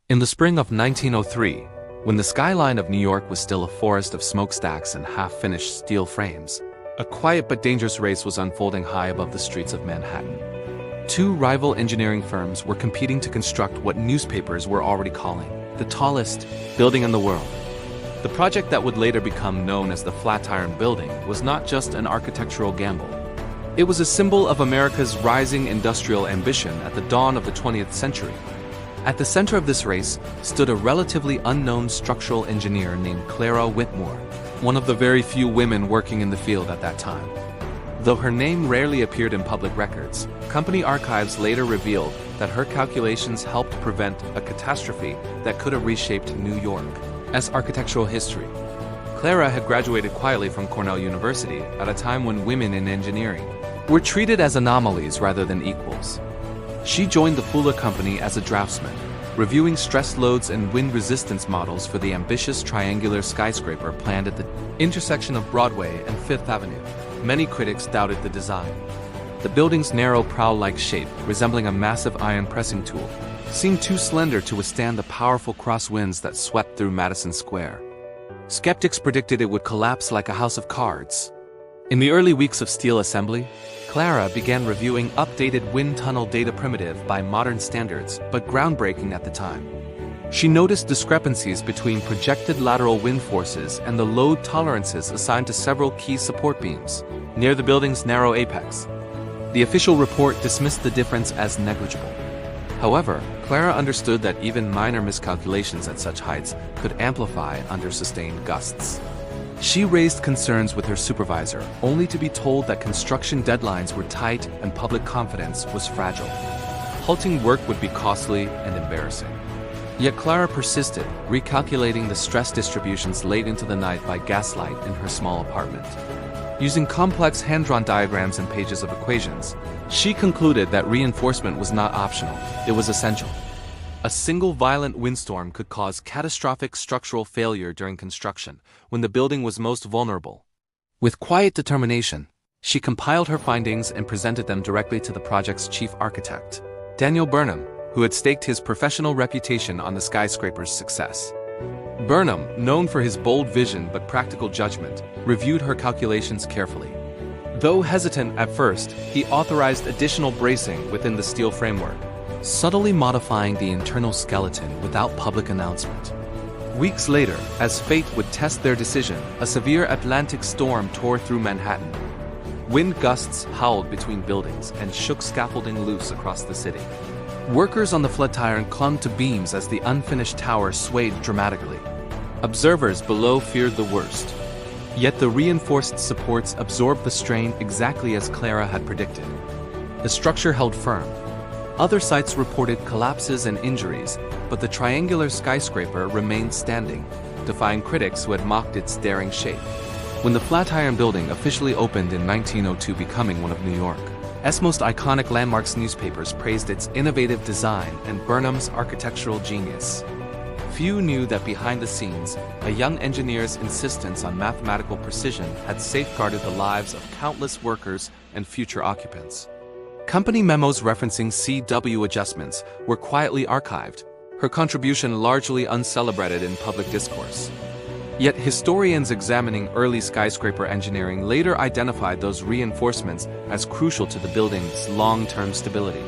In the spring of 1903, when the skyline of New York was still a forest of smokestacks and half-finished steel frames, a quiet but dangerous race was unfolding high above the streets of Manhattan. Two rival engineering firms were competing to construct what newspapers were already calling the tallest building in the world. The project that would later become known as the Flatiron Building was not just an architectural gamble. It was a symbol of America's rising industrial ambition at the dawn of the 20th century. At the center of this race stood a relatively unknown structural engineer named Clara Whitmore, one of the very few women working in the field at that time. Though her name rarely appeared in public records, company archives later revealed that her calculations helped prevent a catastrophe that could have reshaped New York as architectural history. Clara had graduated quietly from Cornell University at a time when women in engineering were treated as anomalies rather than equals. She joined the Fuller Company as a draftsman, reviewing stress loads and wind resistance models for the ambitious triangular skyscraper planned at the intersection of Broadway and Fifth Avenue. Many critics doubted the design. The building's narrow prow-like shape, resembling a massive iron pressing tool, seemed too slender to withstand the powerful crosswinds that swept through Madison Square. Skeptics predicted it would collapse like a house of cards. In the early weeks of steel assembly, Clara began reviewing updated wind tunnel data primitive by modern standards, but groundbreaking at the time. She noticed discrepancies between projected lateral wind forces and the load tolerances assigned to several key support beams near the building's narrow apex. The official report dismissed the difference as negligible. However, Clara understood that even minor miscalculations at such heights could amplify under sustained gusts. She raised concerns with her supervisor, only to be told that construction deadlines were tight and public confidence was fragile. Halting work would be costly and embarrassing. Yet Clara persisted, recalculating the stress distributions late into the night by gaslight in her small apartment. Using complex hand-drawn diagrams and pages of equations, she concluded that reinforcement was not optional, it was essential. A single violent windstorm could cause catastrophic structural failure during construction, when the building was most vulnerable. With quiet determination, she compiled her findings and presented them directly to the project's chief architect, Daniel Burnham, who had staked his professional reputation on the skyscraper's success. Burnham, known for his bold vision but practical judgment, reviewed her calculations carefully. Though hesitant at first, he authorized additional bracing within the steel framework, subtly modifying the internal skeleton without public announcement. Weeks later, as fate would test their decision, a severe Atlantic storm tore through Manhattan. Wind gusts howled between buildings and shook scaffolding loose across the city. Workers on the Flatiron clung to beams as the unfinished tower swayed dramatically. Observers below feared the worst. Yet the reinforced supports absorbed the strain exactly as Clara had predicted. The structure held firm. Other sites reported collapses and injuries, but the triangular skyscraper remained standing, defying critics who had mocked its daring shape. When the Flatiron Building officially opened in 1902, becoming one of New York's most iconic landmarks, newspapers praised its innovative design and Burnham's architectural genius. Few knew that behind the scenes, a young engineer's insistence on mathematical precision had safeguarded the lives of countless workers and future occupants. Company memos referencing CW adjustments were quietly archived, her contribution largely uncelebrated in public discourse. Yet historians examining early skyscraper engineering later identified those reinforcements as crucial to the building's long-term stability.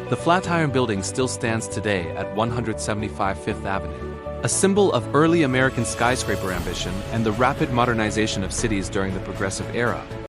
The Flatiron Building still stands today at 175 Fifth Avenue, a symbol of early American skyscraper ambition and the rapid modernization of cities during the Progressive Era.